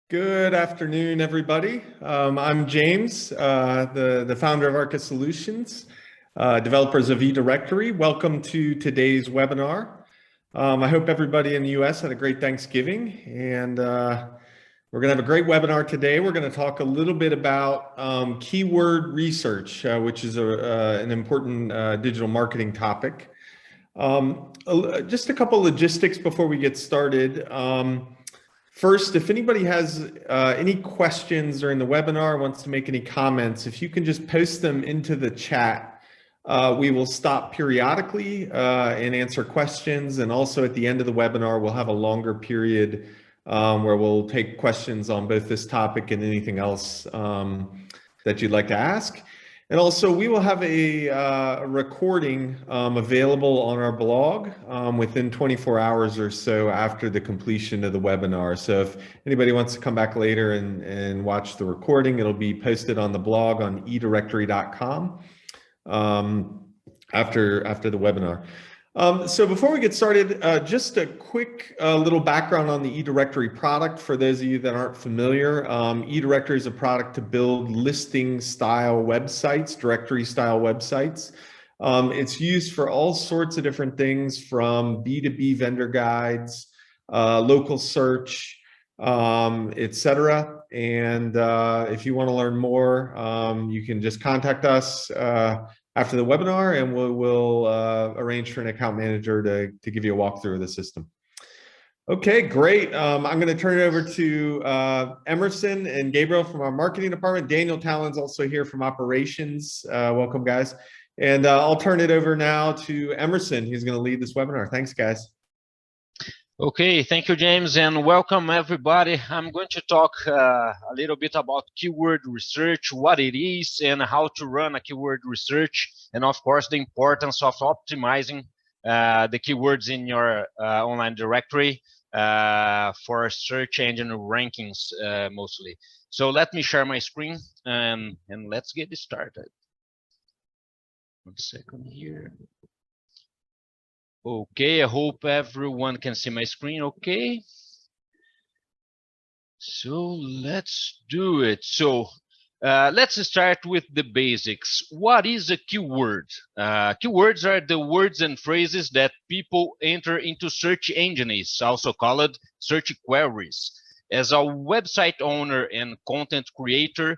Good afternoon, everybody. I'm James, the founder of Arca Solutions, developers of eDirectory. Welcome to today's webinar. I hope everybody in the US had a great Thanksgiving, and we're going to have a great webinar today. We're going to talk a little bit about keyword research, which is an important digital marketing topic. Just a couple logistics before we get started. First, if anybody has any questions during the webinar, wants to make any comments, if you can just post them into the chat, we will stop periodically and answer questions. And also at the end of the webinar, we'll have a longer period where we'll take questions on both this topic and anything else that you'd like to ask. And also, we will have a recording available on our blog within 24 hours or so after the completion of the webinar. So if anybody wants to come back later and watch the recording, it'll be posted on the blog on eDirectory.com after the webinar. So before we get started, just a quick little background on the eDirectory product for those of you that aren't familiar. eDirectory is a product to build listing style websites, directory style websites. It's used for all sorts of different things from B2B vendor guides, local search, etc. And if you want to learn more, you can just contact us after the webinar, and we'll arrange for an account manager to give you a walkthrough of the system. Okay, great. I'm going to turn it over to Emerson and Gabriel from our marketing department. Daniel Talon's also here from operations. Welcome, guys. And I'll turn it over now to Emerson, who's going to lead this webinar. Thanks, guys. Okay, thank you, James, and welcome everybody. I'm going to talk a little bit about keyword research, what it is, and how to run a keyword research, and of course, the importance of optimizing the keywords in your online directory for search engine rankings mostly. So let me share my screen and let's get started. 1 second here. Okay, I hope everyone can see my screen okay. So let's do it. So let's start with the basics. What is a keyword? Keywords are the words and phrases that people enter into search engines, also called search queries. As a website owner and content creator,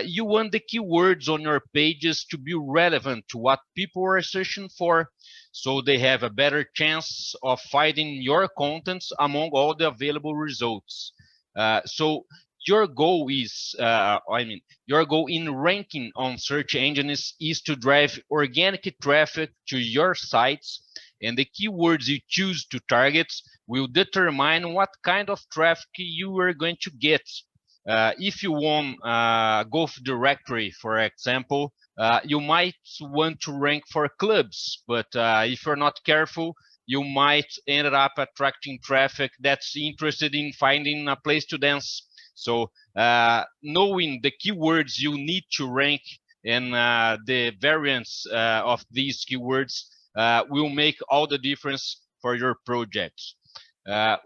you want the keywords on your pages to be relevant to what people are searching for, so they have a better chance of finding your contents among all the available results. So your goal is, your goal in ranking on search engines is to drive organic traffic to your sites, and the keywords you choose to target will determine what kind of traffic you are going to get. If you want golf directory, for example, you might want to rank for clubs, but if you're not careful, you might end up attracting traffic that's interested in finding a place to dance. So knowing the keywords you need to rank and the variance of these keywords will make all the difference for your project.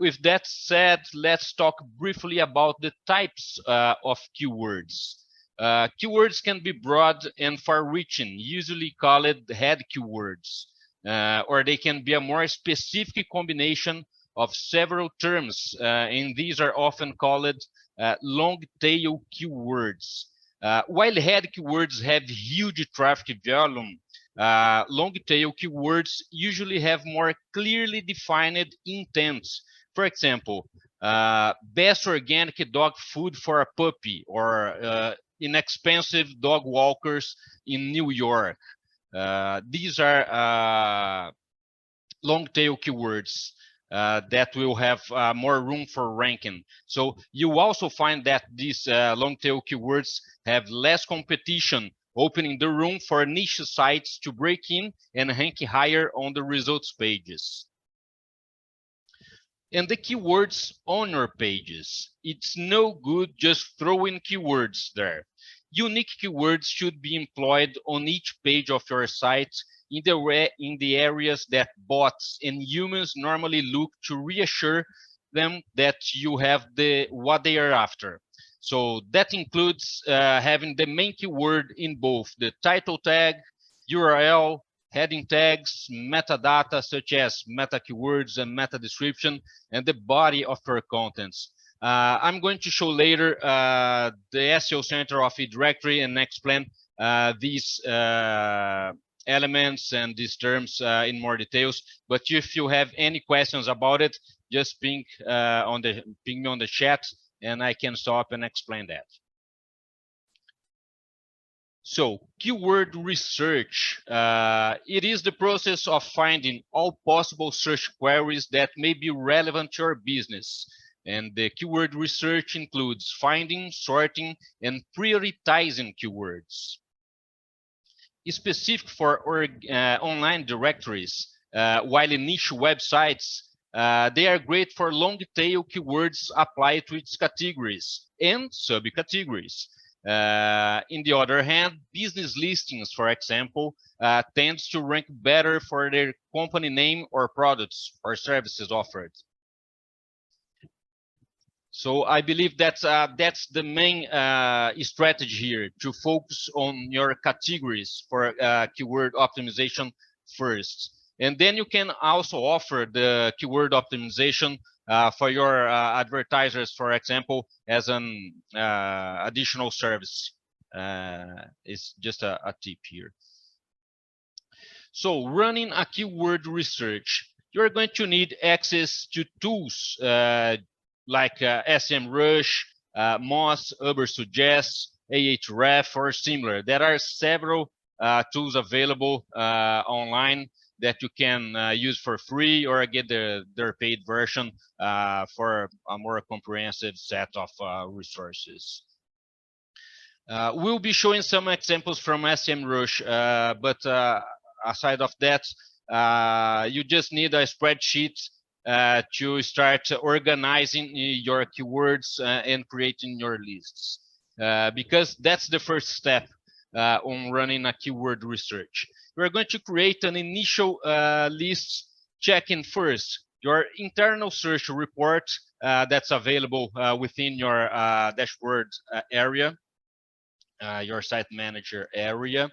With that said, let's talk briefly about the types of keywords. Keywords can be broad and far-reaching, usually called head keywords, or they can be a more specific combination of several terms, and these are often called long-tail keywords. While head keywords have huge traffic volume, long-tail keywords usually have more clearly defined intents. For example, best organic dog food for a puppy, or inexpensive dog walkers in New York. These are long-tail keywords that will have more room for ranking. So you also find that these long-tail keywords have less competition, opening the room for niche sites to break in and rank higher on the results pages. And the keywords on your pages. It's no good just throwing keywords there. Unique keywords should be employed on each page of your site in the areas that bots and humans normally look to reassure them that you have what they are after. So that includes having the main keyword in both the title tag, URL, heading tags, metadata such as meta keywords and meta description, and the body of your contents. I'm going to show later the SEO center of eDirectory and explain these elements and these terms in more details. But if you have any questions about it, just ping me on the chat, and I can stop and explain that. So, keyword research. It is the process of finding all possible search queries that may be relevant to your business. And the keyword research includes finding, sorting, and prioritizing keywords. Specific for online directories, while in niche websites, they are great for long tail keywords applied to its categories and subcategories. In the other hand, business listings, for example, tends to rank better for their company name or products or services offered. So I believe that's the main strategy here, to focus on your categories for keyword optimization first. And then you can also offer the keyword optimization for your advertisers, for example, as an additional service. It's just a tip here. So running a keyword research, you're going to need access to tools like SEMrush, Moz, Ubersuggest, Ahref, or similar. There are several tools available online that you can use for free or get their paid version for a more comprehensive set of resources. We'll be showing some examples from SEMrush, but aside of that, you just need a spreadsheet to start organizing your keywords and creating your lists, because that's the first step on running a keyword research. We're going to create an initial list, checking first your internal search report that's available within your dashboard area, your site manager area.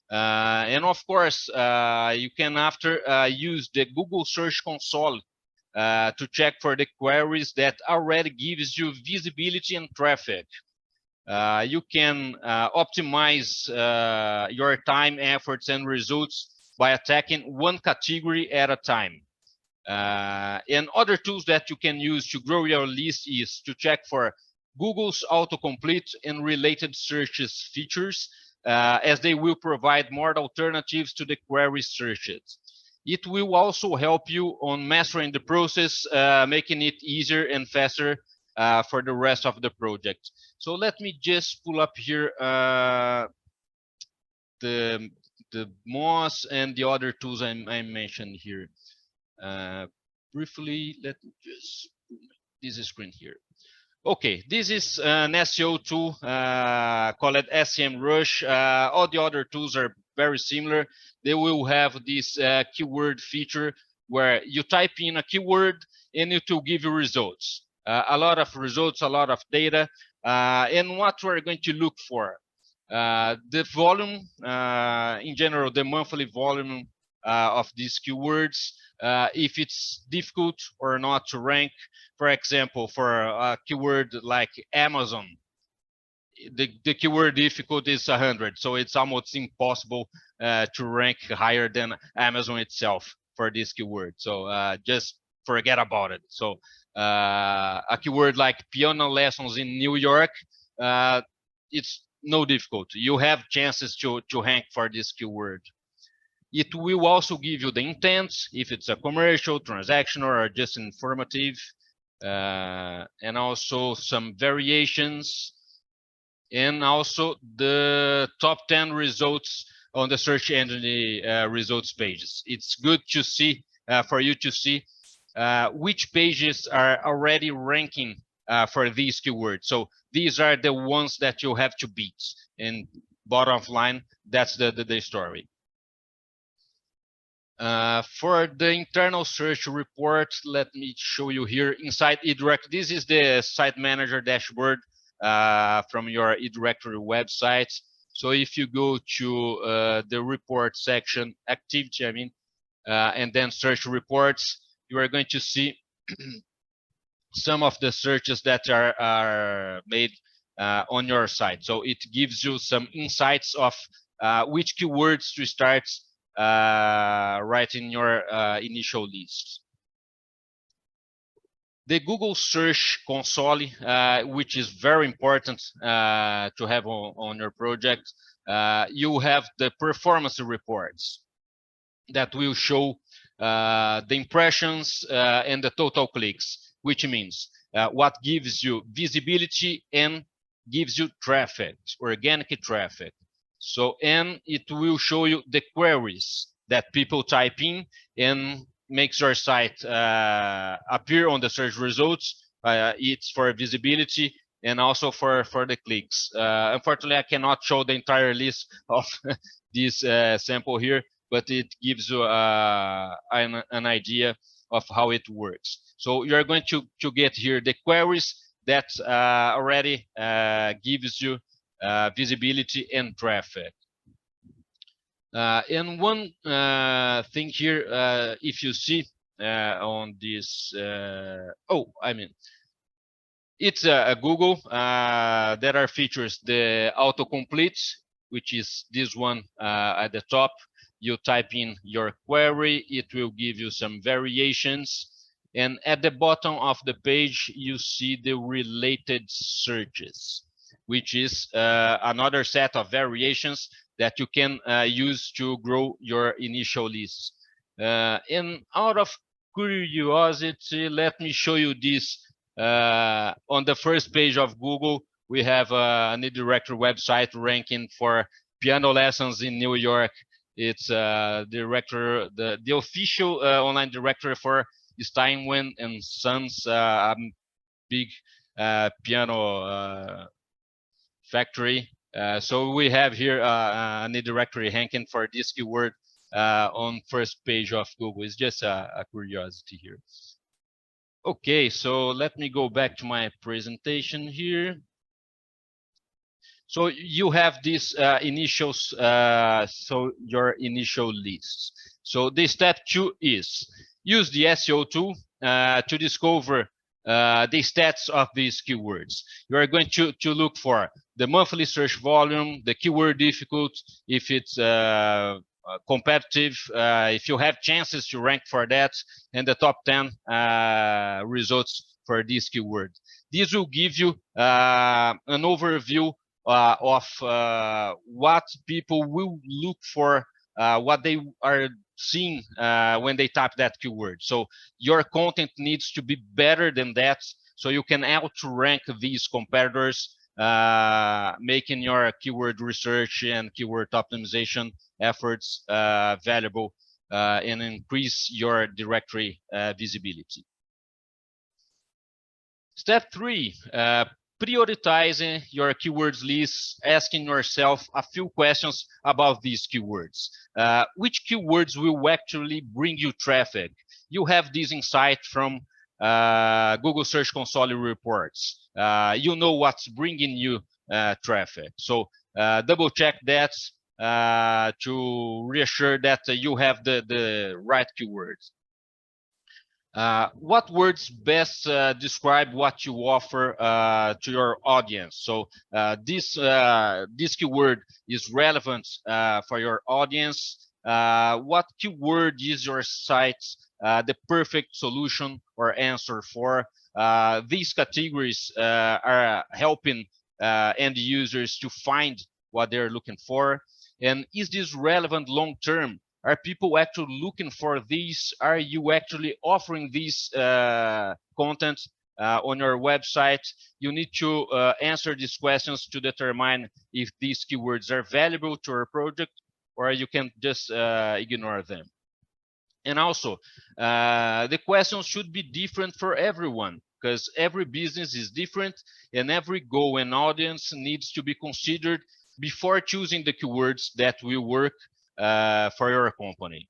And of course, you can use the Google Search Console to check for the queries that already gives you visibility and traffic. You can optimize your time, efforts, and results by attacking one category at a time. And other tools that you can use to grow your list is to check for Google's autocomplete and related searches features, as they will provide more alternatives to the query searches. It will also help you on mastering the process, making it easier and faster for the rest of the project. So let me just pull up here the Moz and the other tools I mentioned here. Briefly, let me just put this screen here. Okay, this is an SEO tool called SEMrush. All the other tools are very similar. They will have this keyword feature where you type in a keyword and it will give you results. A lot of results, a lot of data. And what we're going to look for. The volume, in general, the monthly volume of these keywords, if it's difficult or not to rank. For example, for a keyword like Amazon, the keyword difficulty is 100, so it's almost impossible to rank higher than Amazon itself for this keyword. So just forget about it. So a keyword like piano lessons in New York, it's no difficulty. You have chances to rank for this keyword. It will also give you the intent, if it's a commercial, transactional, or just informative, and also some variations, and also the top 10 results on the search engine results pages. It's good to see, for you to see which pages are already ranking for these keywords. So these are the ones that you have to beat. And bottom line, that's the story. For the internal search report, let me show you here inside eDirectory. This is the site manager dashboard from your eDirectory website. So if you go to the report section, activity, I mean, and then search reports, you are going to see some of the searches that are made on your site. So it gives you some insights of which keywords to start writing your initial list. The Google Search Console, which is very important to have on your project, you have the performance reports that will show the impressions and the total clicks, which means what gives you visibility and gives you traffic, organic traffic. So, and it will show you the queries that people type in and makes your site appear on the search results. It's for visibility and also for the clicks. Unfortunately, I cannot show the entire list of this sample here, but it gives you an idea of how it works. So you're going to get here the queries that already gives you visibility and traffic. And one thing here, if you see on this, it's a Google. There are features, the autocomplete, which is this one at the top. You type in your query, it will give you some variations. And at the bottom of the page, you see the related searches, which is another set of variations that you can use to grow your initial list. And out of curiosity, let me show you this. On the first page of Google, we have an eDirectory website ranking for piano lessons in New York. It's the official online directory for Steinway and Sons, big piano factory. So we have here an eDirectory ranking for this keyword on first page of Google. It's just a curiosity here. Okay, so let me go back to my presentation here. So you have these initials, so your initial lists. So the step 2 is use the SEO tool to discover the stats of these keywords. You are going to look for the monthly search volume, the keyword difficult, if it's competitive, if you have chances to rank for that, and the top 10 results for this keyword. This will give you an overview of what people will look for, what they are seeing when they type that keyword. So your content needs to be better than that, so you can outrank these competitors, making your keyword research and keyword optimization efforts valuable and increase your directory visibility. Step 3, prioritizing your keywords list, asking yourself a few questions about these keywords. Which keywords will actually bring you traffic? You have this insight from Google Search Console reports. You know what's bringing you traffic. So double check that to reassure that you have the right keywords. What words best describe what you offer to your audience? So this keyword is relevant for your audience. What keyword is your site the perfect solution or answer for? These categories are helping end users to find what they're looking for. And is this relevant long term? Are people actually looking for these? Are you actually offering these content on your website? You need to answer these questions to determine if these keywords are valuable to your project, or you can just ignore them. And also, the questions should be different for everyone, because every business is different, and every goal and audience needs to be considered before choosing the keywords that will work for your company.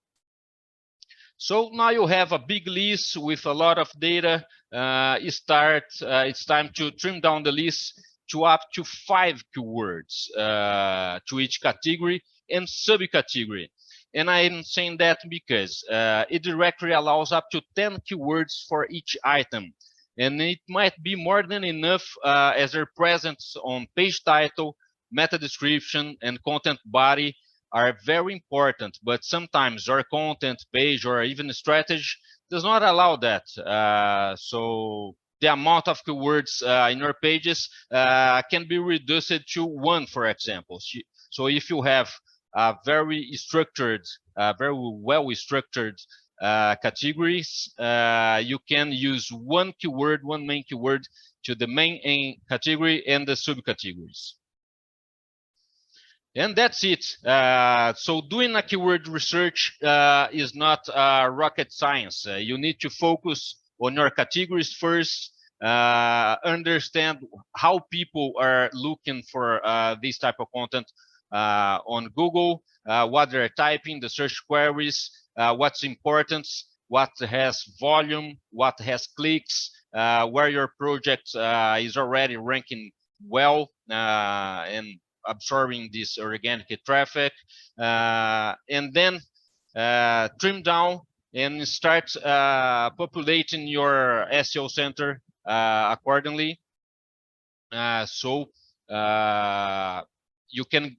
So now you have a big list with a lot of data. It's time to trim down the list to up to 5 keywords to each category and subcategory. And I'm saying that because eDirectory allows up to 10 keywords for each item. And it might be more than enough as their presence on page title, meta description, and content body are very important, but sometimes our content page or even strategy does not allow that. So the amount of keywords in your pages can be reduced to 1, for example. So if you have very structured, very well structured categories, you can use 1 keyword, 1 main keyword to the main category and the subcategories. And that's it. So doing a keyword research is not rocket science. You need to focus on your categories first, understand how people are looking for this type of content on Google, what they're typing, the search queries, what's important, what has volume, what has clicks, where your project is already ranking well, and absorbing this organic traffic, and then trim down and start populating your SEO center accordingly, so you can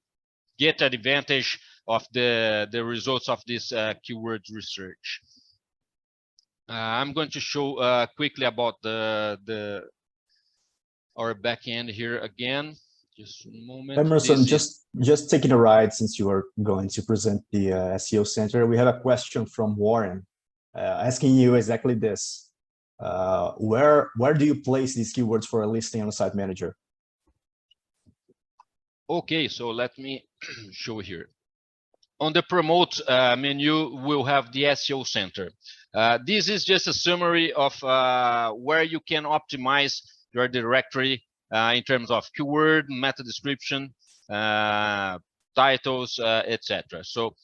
get advantage of the results of this keyword research. I'm going to show quickly about our backend here again. Just a moment. Emerson, just taking a ride since you are going to present the SEO Center. We have a question from Warren asking you exactly this. Where do you place these keywords for a listing on the Site Manager? Okay, so let me show here. On the Promote menu, we'll have the SEO Center. This is just a summary of where you can optimize your directory in terms of keyword, meta description, titles, etc. So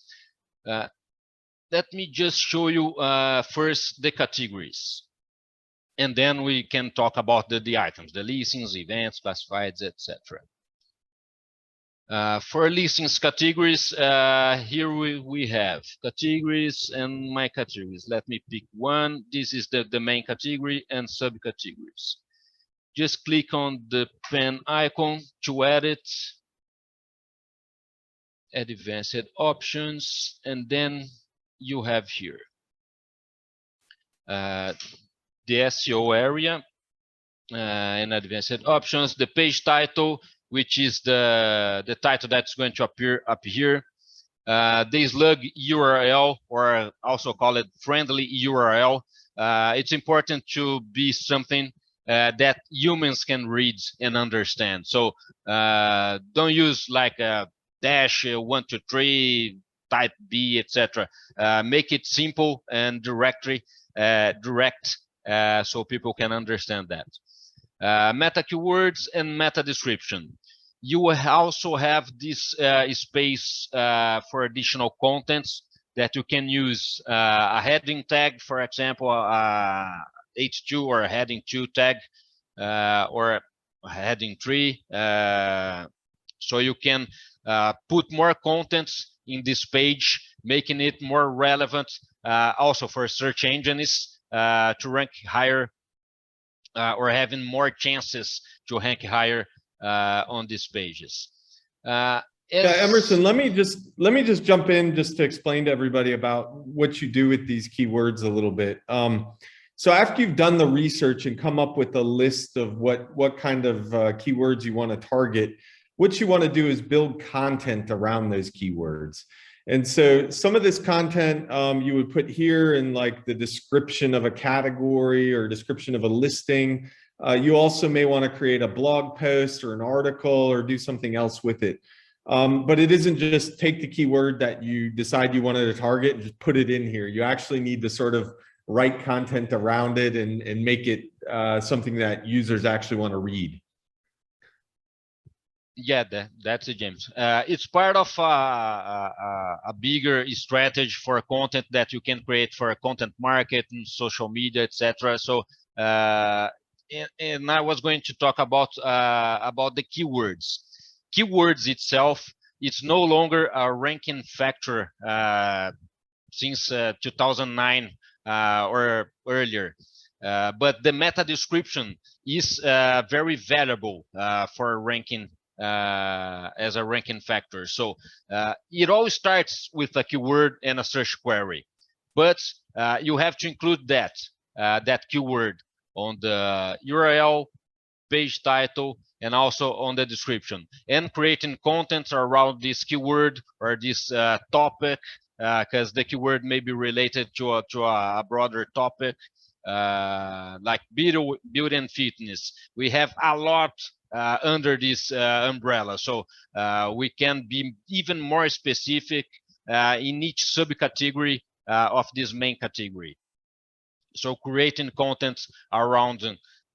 let me just show you first the categories. And then we can talk about the items, the listings, events, classifieds, etc. For listings categories, here we have categories and my categories. Let me pick one. This is the main category and subcategories. Just click on the pen icon to edit, add advanced options, and then you have here the SEO area and advanced options, the page title, which is the title that's going to appear up here, the slug URL, or also call it friendly URL. It's important to be something that humans can read and understand. So don't use like a -123 type B, etc. Make it simple and direct, so people can understand that. Meta keywords and meta description. You will also have this space for additional contents that you can use a heading tag, for example, H2 or a heading 2 tag, or a heading 3. So you can put more contents in this page, making it more relevant also for search engines to rank higher or having more chances to rank higher on these pages. Yeah, Emerson, let me just jump in just to explain to everybody about what you do with these keywords a little bit. So after you've done the research and come up with a list of what kind of keywords you want to target, what you want to do is build content around those keywords. And so some of this content you would put here in like the description of a category or description of a listing. You also may want to create a blog post or an article or do something else with it. But it isn't just take the keyword that you decide you wanted to target and just put it in here. You actually need to sort of write content around it and make it something that users actually want to read. Yeah, that's it, James. It's part of a bigger strategy for content that you can create for a content market and social media, etc. So, and I was going to talk about the keywords. Keywords itself, it's no longer a ranking factor since 2009 or earlier. But the meta description is very valuable for ranking as a ranking factor. So it all starts with a keyword and a search query, but you have to include that keyword on the URL, page title, and also on the description, and creating content around this keyword or this topic, because the keyword may be related to a broader topic, like beauty and fitness. We have a lot under this umbrella, so we can be even more specific in each subcategory of this main category. So creating content around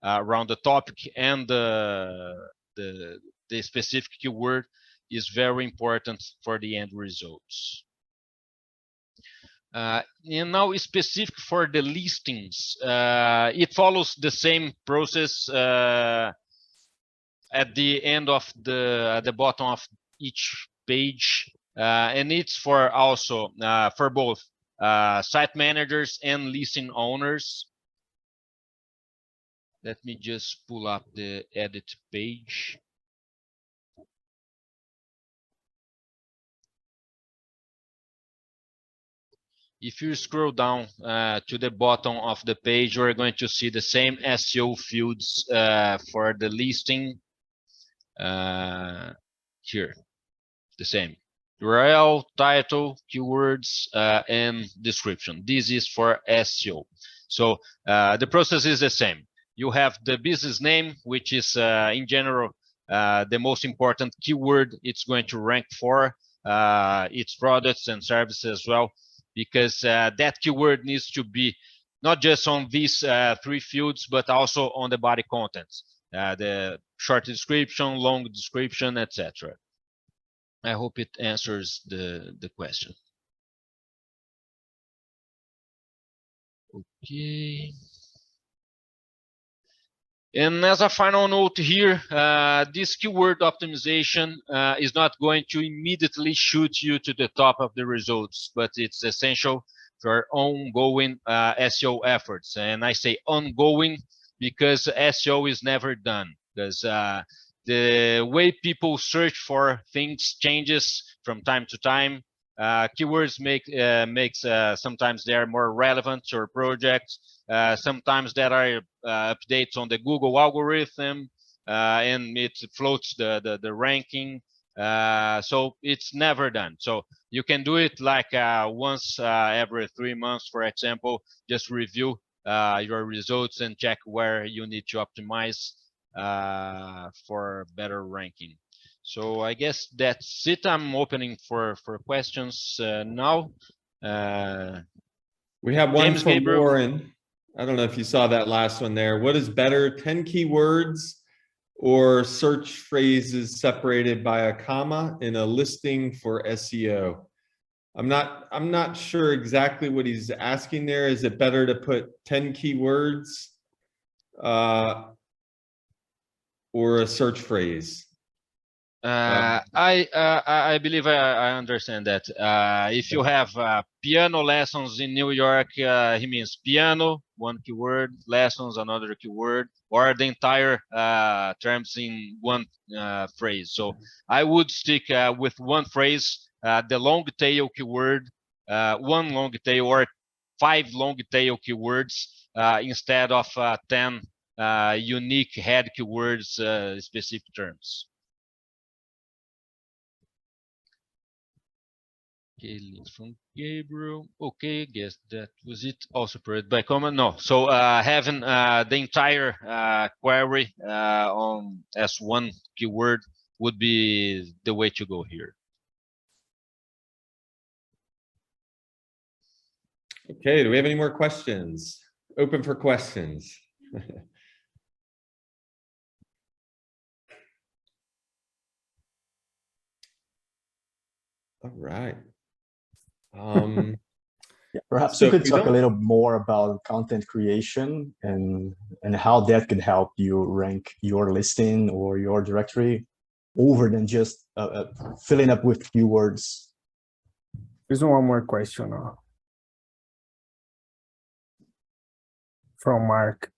the topic and the specific keyword is very important for the end results. And now specific for the listings, it follows the same process at the end of at the bottom of each page, and it's for also for both site managers and listing owners. Let me just pull up the edit page. If you scroll down to the bottom of the page, we're going to see the same SEO fields for the listing. Here, the same URL, title, keywords, and description. This is for SEO. So the process is the same. You have the business name, which is in general the most important keyword it's going to rank for, its products and services as well, because that keyword needs to be not just on these three fields, but also on the body contents, the short description, long description, etc. I hope it answers the question. Okay. And as a final note here, this keyword optimization is not going to immediately shoot you to the top of the results, but it's essential for ongoing SEO efforts. And I say ongoing because SEO is never done, because the way people search for things changes from time to time. Keywords makes sometimes they are more relevant to your project. Sometimes there are updates on the Google algorithm, and it floats the ranking. So it's never done. So you can do it like once every 3 months, for example. Just review your results and check where you need to optimize for better ranking. So I guess that's it. I'm opening for questions now. We have one James from Gabriel. Warren. I don't know if you saw that last one there. What is better, 10 keywords or search phrases separated by a comma in a listing for SEO? I'm not sure exactly what he's asking there. Is it better to put 10 keywords or a search phrase? I believe I understand that. If you have piano lessons in New York, he means piano, one keyword, lessons, another keyword, or the entire terms in one phrase. So I would stick with one phrase, the long tail keyword, one long tail or 5 long tail keywords instead of 10 unique head keywords, specific terms. Okay, links from Gabriel. Okay, guess that was it. Also separated by comma. No, so having the entire query on as one keyword would be the way to go here. Okay, do we have any more questions? Open for questions. All right. Yeah, perhaps So you if could we talk a don't- little more about content creation and how that could help you rank your listing or your directory over than just filling up with keywords. There's one more question from Mark.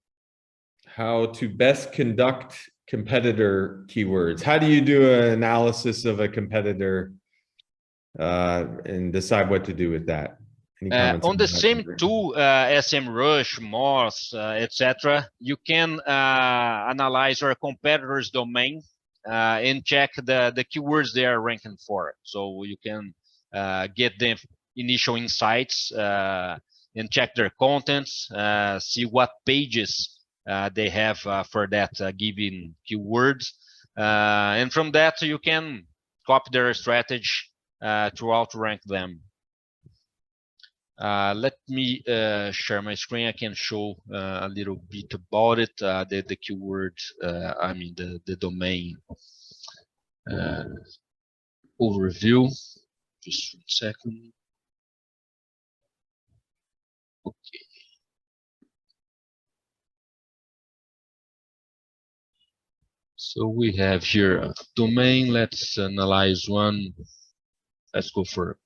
how to best conduct competitor keywords. How do you do an analysis of a competitor and decide what to do with that? Any comments On the that? same tool, SEMrush, Moz, etc., you can analyze your competitor's domain and check the keywords they are ranking for. So you can get the initial insights and check their contents, see what pages they have for that given keywords. And from that, you can copy their strategy to outrank them. Let me share my screen. I can show a little bit about it. The keyword, I mean the domain overview. Just 1 second. Okay. So we have here a domain. Let's analyze one. Let's go for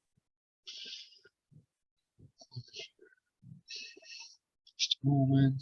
just a moment.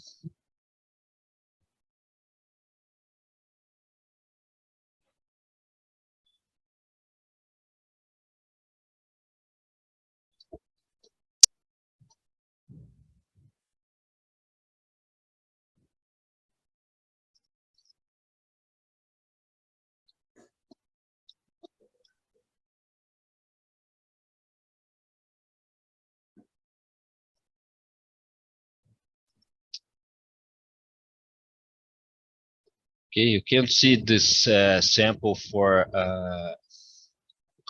Okay, you can see this sample for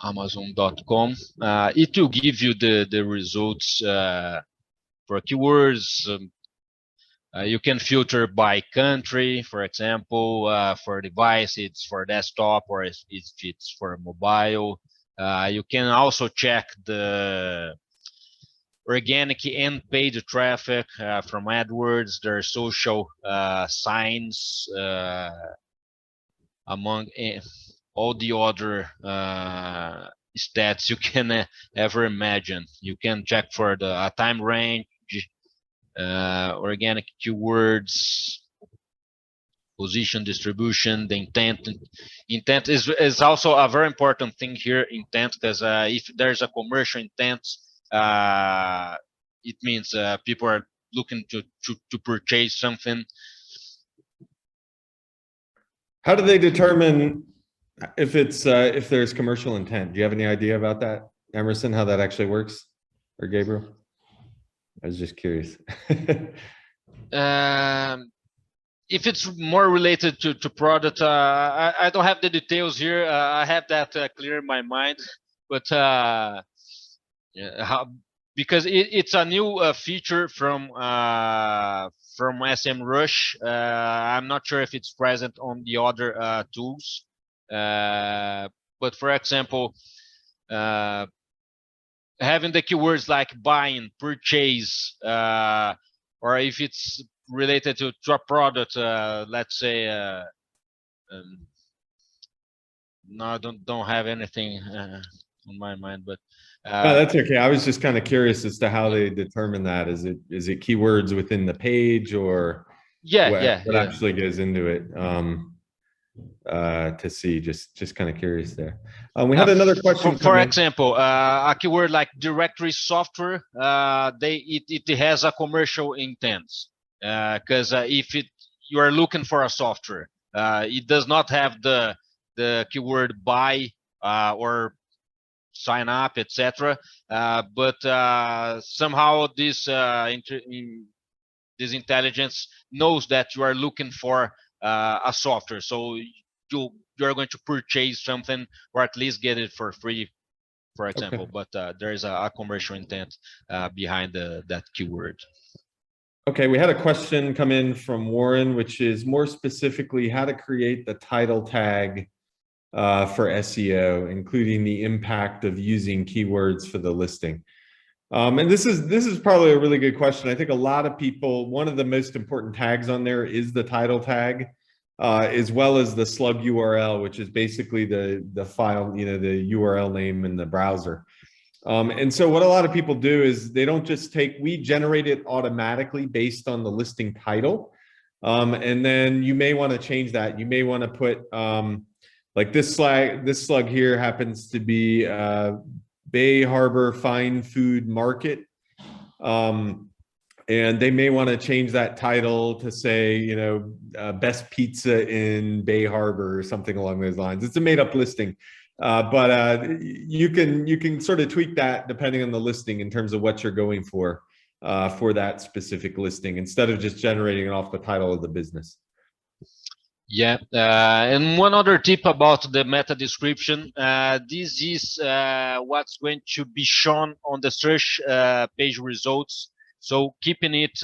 Amazon.com. It will give you the results for keywords. You can filter by country, for example, for device, it's for desktop, or if it's for mobile. You can also check the organic and paid traffic from AdWords, their social signs, among all the other stats you can ever imagine. You can check for the time range, organic keywords, position distribution, the intent. Intent is also a very important thing here, intent, because if there's a commercial intent, it means people are looking to purchase something. How do they determine if it's if there's commercial intent? Do you have any idea about that, Emerson? How that actually works, or Gabriel? I was just curious. If it's more related to product, I don't have the details here. I have that clear in my mind, but because it's a new feature from SEMrush. I'm not sure if it's present on the other tools, but for example, having the keywords like buying, purchase, or if it's related to a product, let's say, no, I don't have anything on my mind, but no, that's okay. I was just kind of curious as to how they determine that. Is it keywords within the page, or what actually goes into it? To see, just kind of curious there. We had another question. For example, a keyword like directory software, it has a commercial intent, because if you are looking for a software, it does not have the keyword buy or sign up, etc. But somehow this intelligence knows that you are looking for a software, so you're going to purchase something, or at least get it for free, for example. Okay. But there is a commercial intent behind that keyword. Okay, we had a question come in from Warren, which is more specifically how to create the title tag for SEO, including the impact of using keywords for the listing? And this is probably a really good question. I think a lot of people, one of the most important tags on there is the title tag, as well as the slug URL, which is basically the file, the URL name in the browser. And so what a lot of people do is they don't just we generate it automatically based on the listing title. And then you may want to change that. You may want to put, like this slug here happens to be Bay Harbor Fine Food Market. And they may want to change that title to say, best pizza in Bay Harbor or something along those lines. It's a made up listing. But you can sort of tweak that depending on the listing in terms of what you're going for that specific listing, instead of just generating it off the title of the business. Yeah, and one other tip about the meta description. This is what's going to be shown on the search page results. So keeping it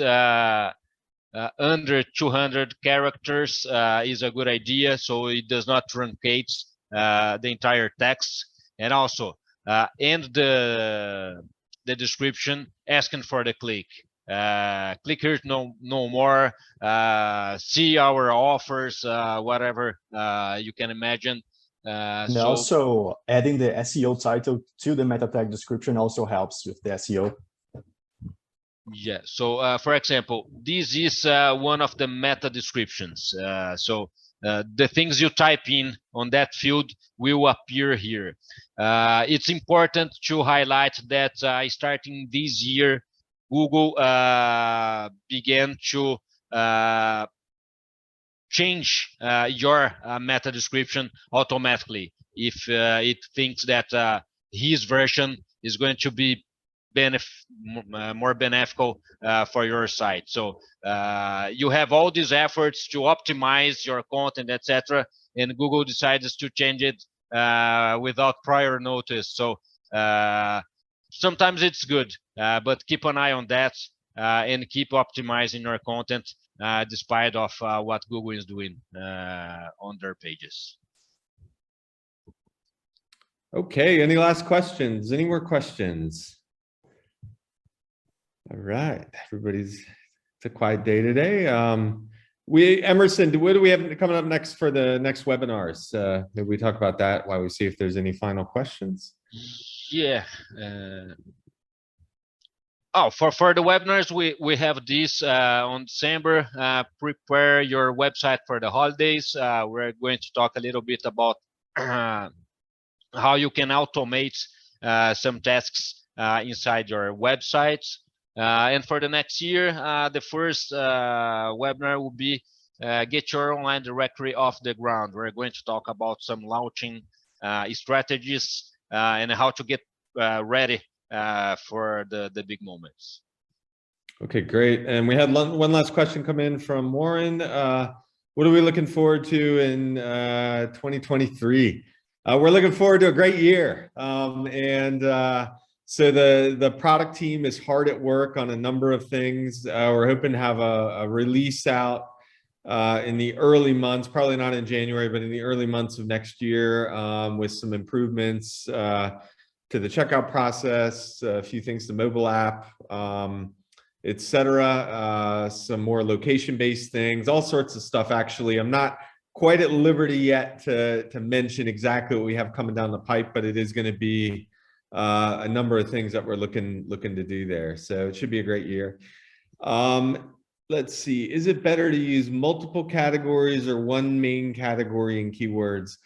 under 200 characters is a good idea, so it does not truncate the entire text. And also end the description asking for the click. Click here to know more, see our offers, whatever you can imagine. And also adding the SEO title to the meta tag description also helps with the SEO. Yeah, so for example, this is one of the meta descriptions. So the things you type in on that field will appear here. It's important to highlight that starting this year, Google began to change your meta description automatically if it thinks that his version is going to be more beneficial for your site. So you have all these efforts to optimize your content, etc., and Google decides to change it without prior notice. So sometimes it's good, but keep an eye on that and keep optimizing your content despite of what Google is doing on their pages. Okay, any last questions? Any more questions? All right, it's a quiet day today. Emerson, what do we have coming up next for the next webinars? Maybe we talk about that while we see if there's any final questions. Yeah. For the webinars, we have this on December. Prepare your website for the holidays. We're going to talk a little bit about how you can automate some tasks inside your websites. And for the next year, the first webinar will be get your online directory off the ground. We're going to talk about some launching strategies and how to get ready for the big moments. Okay, great. And we had one last question come in from Warren. What are we looking forward to in 2023? We're looking forward to a great year. So the product team is hard at work on a number of things. We're hoping to have a release out in the early months, probably not in January, but in the early months of next year, with some improvements to the checkout process, a few things to mobile app, etc. Some more location-based things, all sorts of stuff. Actually, I'm not quite at liberty yet to mention exactly what we have coming down the pipe, but it is going to be a number of things that we're looking to do there. So it should be a great year. Let's see, is it better to use multiple categories or one main category in keywords?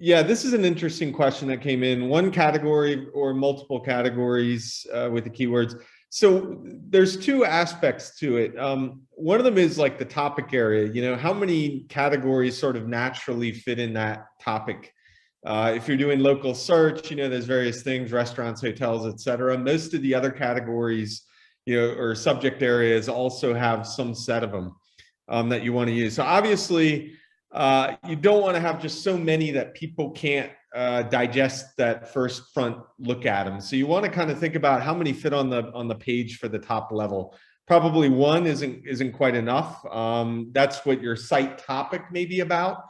Yeah, this is an interesting question that came in. One category or multiple categories with the keywords. So there's two aspects to it. One of them is like the topic area, how many categories sort of naturally fit in that topic. If you're doing local search, there's various things, restaurants, hotels, etc. Most of the other categories, or subject areas also have some set of them that you want to use. So obviously, you don't want to have just so many that people can't digest that first front look at them. So you want to kind of think about how many fit on the page for the top level. Probably one isn't quite enough. That's what your site topic may be about.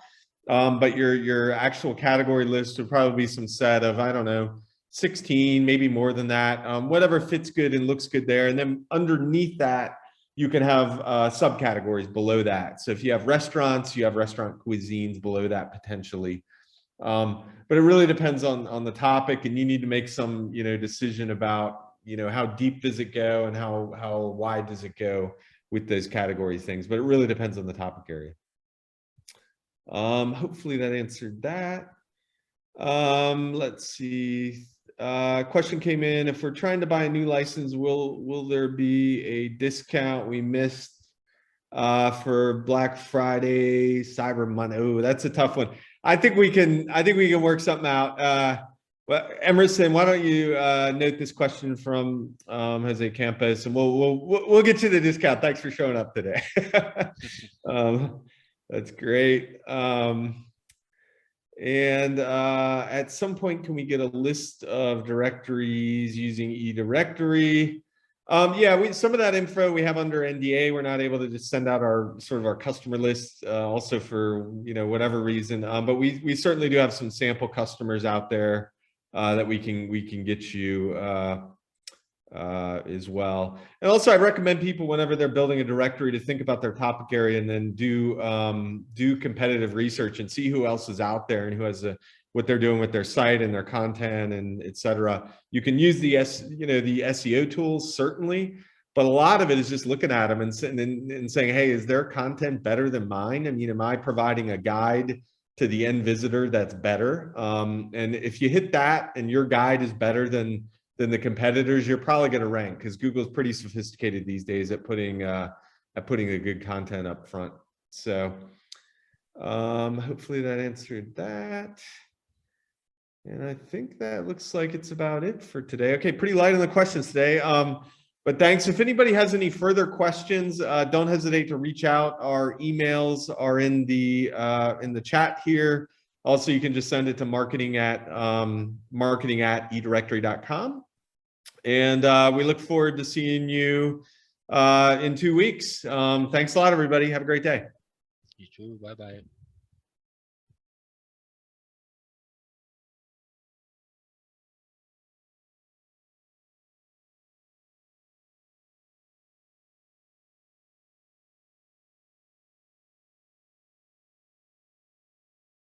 But your actual category list would probably be some set of, I don't know, 16, maybe more than that, whatever fits good and looks good there. And then underneath that, you can have subcategories below that. So if you have restaurants, you have restaurant cuisines below that potentially. But it really depends on the topic, and you need to make some, decision about, how deep does it go and how wide does it go with those category things. But it really depends on the topic area. Hopefully that answered that. Let's see. Question came in: if we're trying to buy a new license, will there be a discount we missed for Black Friday, Cyber Monday? Oh, that's a tough one. I think we can work something out. Well, Emerson, why don't you note this question from Jose Campos, and we'll get you the discount. Thanks for showing up today. That's great. And at some point, can we get a list of directories using eDirectory? Yeah, some of that info we have under NDA. We're not able to just send out our customer list, also for whatever reason. But we certainly do have some sample customers out there that we can get you as well. And also, I recommend people, whenever they're building a directory, to think about their topic area and then do competitive research and see who else is out there and who has what they're doing with their site and their content and etc. You can use the SEO tools, certainly, but a lot of it is just looking at them and saying, hey, is their content better than mine? I mean, am I providing a guide to the end visitor that's better? And if you hit that and your guide is better than the competitors, you're probably going to rank, because Google's pretty sophisticated these days at putting a good content up front. So hopefully that answered that. And I think that looks like it's about it for today. Okay, pretty light on the questions today. But thanks. If anybody has any further questions, don't hesitate to reach out. Our emails are in the chat here. Also, you can just send it to marketing@edirectory.com. And we look forward to seeing you in 2 weeks. Thanks a lot, everybody. Have a great day. You too. Bye-bye.